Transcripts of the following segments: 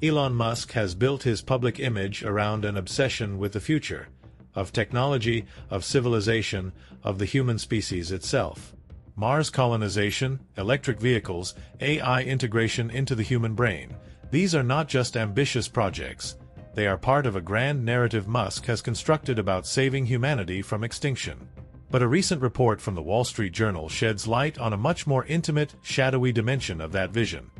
Elon Musk has built his public image around an obsession with the future, of technology, of civilization, of the human species itself. Mars colonization, electric vehicles, AI integration into the human brain. These are not just ambitious projects. They are part of a grand narrative Musk has constructed about saving humanity from extinction. But a recent report from the Wall Street Journal sheds light on a much more intimate, shadowy dimension of that vision.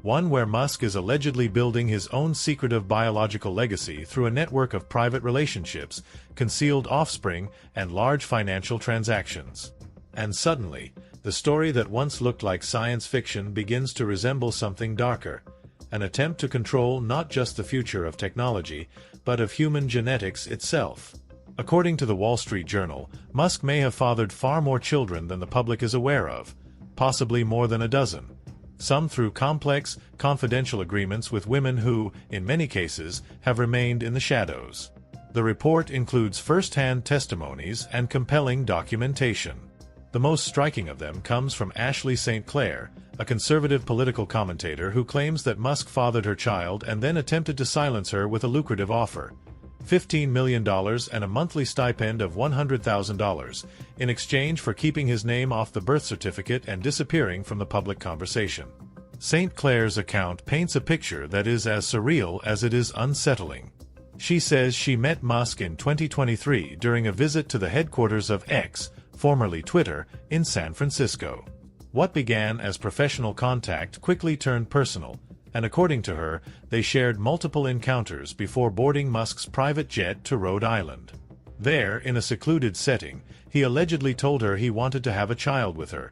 One where Musk is allegedly building his own secretive biological legacy through a network of private relationships, concealed offspring, and large financial transactions. And suddenly, the story that once looked like science fiction begins to resemble something darker, an attempt to control not just the future of technology, but of human genetics itself. According to the Wall Street Journal, Musk may have fathered far more children than the public is aware of, possibly more than a dozen. Some through complex, confidential agreements with women who, in many cases, have remained in the shadows. The report includes first-hand testimonies and compelling documentation. The most striking of them comes from Ashley St. Clair, a conservative political commentator who claims that Musk fathered her child and then attempted to silence her with a lucrative offer, $15 million and a monthly stipend of $100,000, in exchange for keeping his name off the birth certificate and disappearing from the public conversation. St. Clair's account paints a picture that is as surreal as it is unsettling. She says she met Musk in 2023 during a visit to the headquarters of X, formerly Twitter, in San Francisco. What began as professional contact quickly turned personal, and according to her, they shared multiple encounters before boarding Musk's private jet to Rhode Island. There, in a secluded setting, he allegedly told her he wanted to have a child with her,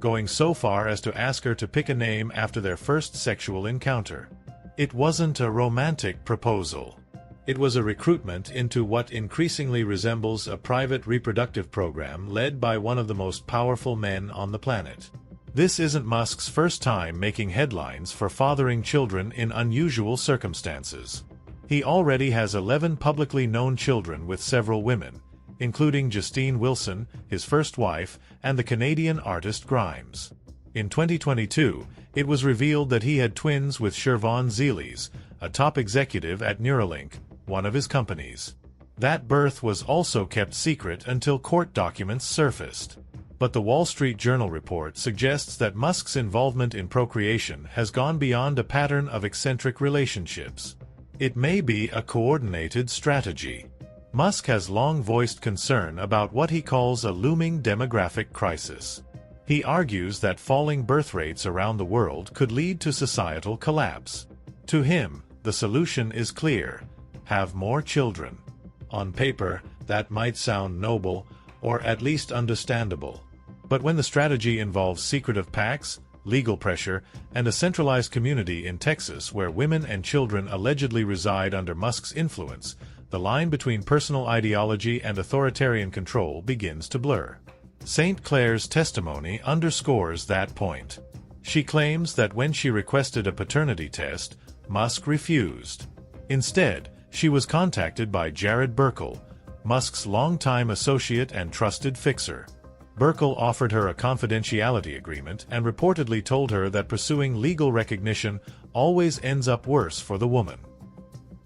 going so far as to ask her to pick a name after their first sexual encounter. It wasn't a romantic proposal. It was a recruitment into what increasingly resembles a private reproductive program led by one of the most powerful men on the planet. This isn't Musk's first time making headlines for fathering children in unusual circumstances. He already has 11 publicly known children with several women, including Justine Wilson, his first wife, and the Canadian artist Grimes. In 2022, it was revealed that he had twins with Shivon Zilis, a top executive at Neuralink, one of his companies. That birth was also kept secret until court documents surfaced. But the Wall Street Journal report suggests that Musk's involvement in procreation has gone beyond a pattern of eccentric relationships. It may be a coordinated strategy. Musk has long voiced concern about what he calls a looming demographic crisis. He argues that falling birth rates around the world could lead to societal collapse. To him, the solution is clear: have more children. On paper, that might sound noble, or at least understandable. But when the strategy involves secretive pacts, legal pressure, and a centralized community in Texas where women and children allegedly reside under Musk's influence, the line between personal ideology and authoritarian control begins to blur. St. Clair's testimony underscores that point. She claims that when she requested a paternity test, Musk refused. Instead, she was contacted by Jared Birchall, Musk's longtime associate and trusted fixer. Birchall offered her a confidentiality agreement and reportedly told her that pursuing legal recognition always ends up worse for the woman.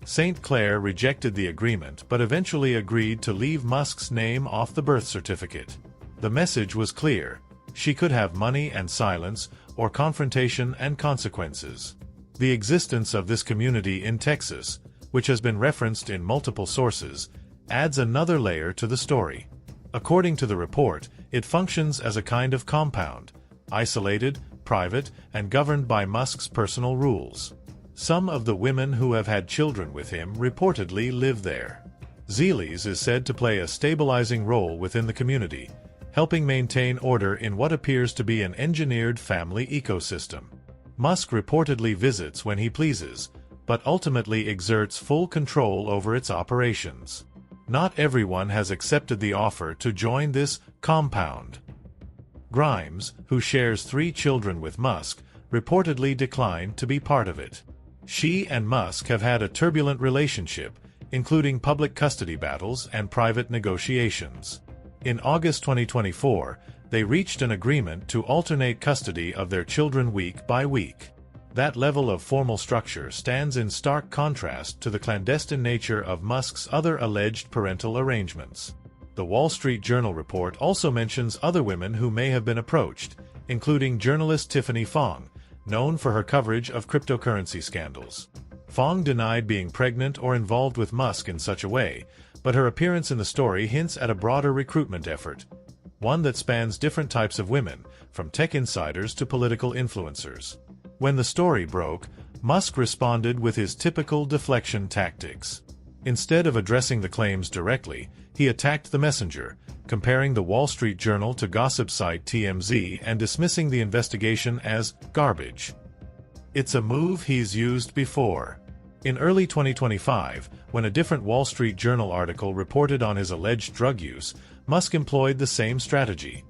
St. Clair rejected the agreement but eventually agreed to leave Musk's name off the birth certificate. The message was clear: she could have money and silence, or confrontation and consequences. The existence of this community in Texas, which has been referenced in multiple sources, adds another layer to the story. According to the report, it functions as a kind of compound, isolated, private, and governed by Musk's personal rules. Some of the women who have had children with him reportedly live there. Zilis is said to play a stabilizing role within the community, helping maintain order in what appears to be an engineered family ecosystem. Musk reportedly visits when he pleases, but ultimately exerts full control over its operations. Not everyone has accepted the offer to join this compound. Grimes, who shares 3 children with Musk, reportedly declined to be part of it. She and Musk have had a turbulent relationship, including public custody battles and private negotiations. In August 2024, they reached an agreement to alternate custody of their children week by week. That level of formal structure stands in stark contrast to the clandestine nature of Musk's other alleged parental arrangements. The Wall Street Journal report also mentions other women who may have been approached, including journalist Tiffany Fong, known for her coverage of cryptocurrency scandals. Fong denied being pregnant or involved with Musk in such a way, but her appearance in the story hints at a broader recruitment effort, one that spans different types of women, from tech insiders to political influencers. When the story broke, Musk responded with his typical deflection tactics. Instead of addressing the claims directly, he attacked the messenger, comparing the Wall Street Journal to gossip site TMZ and dismissing the investigation as garbage. It's a move he's used before. In early 2025, when a different Wall Street Journal article reported on his alleged drug use, Musk employed the same strategy.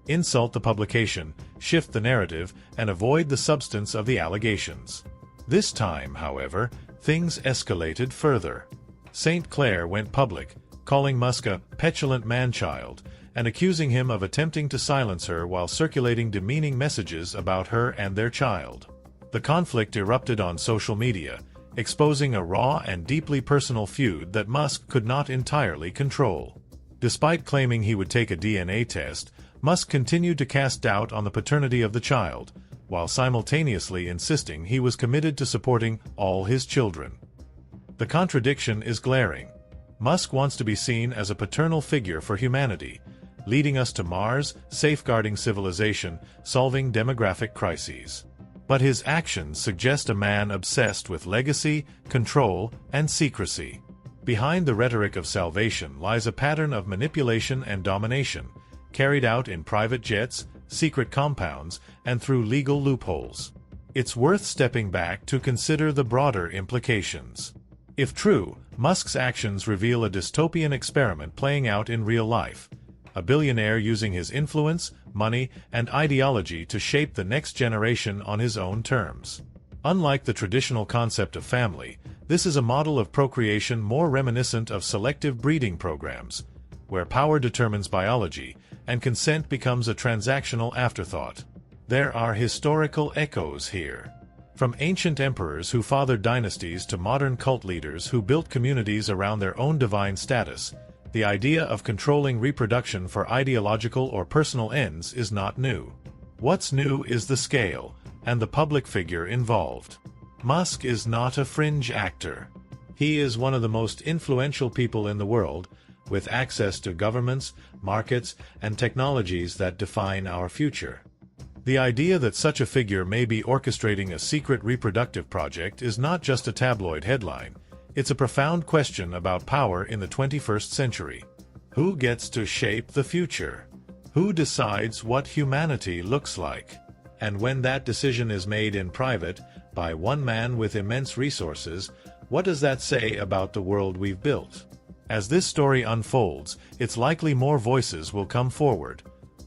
Insult the publication, shift the narrative, and avoid the substance of the allegations. This time, however, things escalated further. St. Clair went public, calling Musk a petulant man-child, and accusing him of attempting to silence her while circulating demeaning messages about her and their child. The conflict erupted on social media, exposing a raw and deeply personal feud that Musk could not entirely control. Despite claiming he would take a DNA test, Musk continued to cast doubt on the paternity of the child, while simultaneously insisting he was committed to supporting all his children. The contradiction is glaring. Musk wants to be seen as a paternal figure for humanity, leading us to Mars, safeguarding civilization, solving demographic crises. But his actions suggest a man obsessed with legacy, control, and secrecy. Behind the rhetoric of salvation lies a pattern of manipulation and domination, carried out in private jets, secret compounds, and through legal loopholes. It's worth stepping back to consider the broader implications. If true, Musk's actions reveal a dystopian experiment playing out in real life, a billionaire using his influence, money, and ideology to shape the next generation on his own terms. Unlike the traditional concept of family, this is a model of procreation more reminiscent of selective breeding programs, where power determines biology, and consent becomes a transactional afterthought. There are historical echoes here. From ancient emperors who fathered dynasties to modern cult leaders who built communities around their own divine status, the idea of controlling reproduction for ideological or personal ends is not new. What's new is the scale, and the public figure involved. Musk is not a fringe actor. He is one of the most influential people in the world, with access to governments, markets, and technologies that define our future. The idea that such a figure may be orchestrating a secret reproductive project is not just a tabloid headline. It's a profound question about power in the 21st century. Who gets to shape the future? Who decides what humanity looks like? And when that decision is made in private, by one man with immense resources, what does that say about the world we've built? As this story unfolds, it's likely more voices will come forward.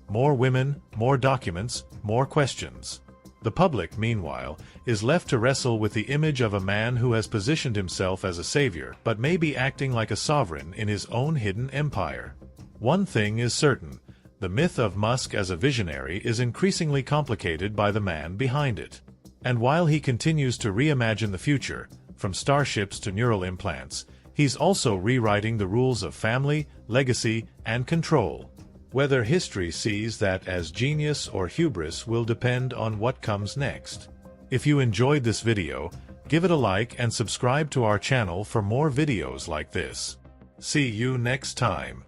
More women, more documents, more questions. The public, meanwhile, is left to wrestle with the image of a man who has positioned himself as a savior but may be acting like a sovereign in his own hidden empire. One thing is certain: the myth of Musk as a visionary is increasingly complicated by the man behind it. And while he continues to reimagine the future, from starships to neural implants, he's also rewriting the rules of family, legacy, and control. Whether history sees that as genius or hubris will depend on what comes next. If you enjoyed this video, give it a like and subscribe to our channel for more videos like this. See you next time.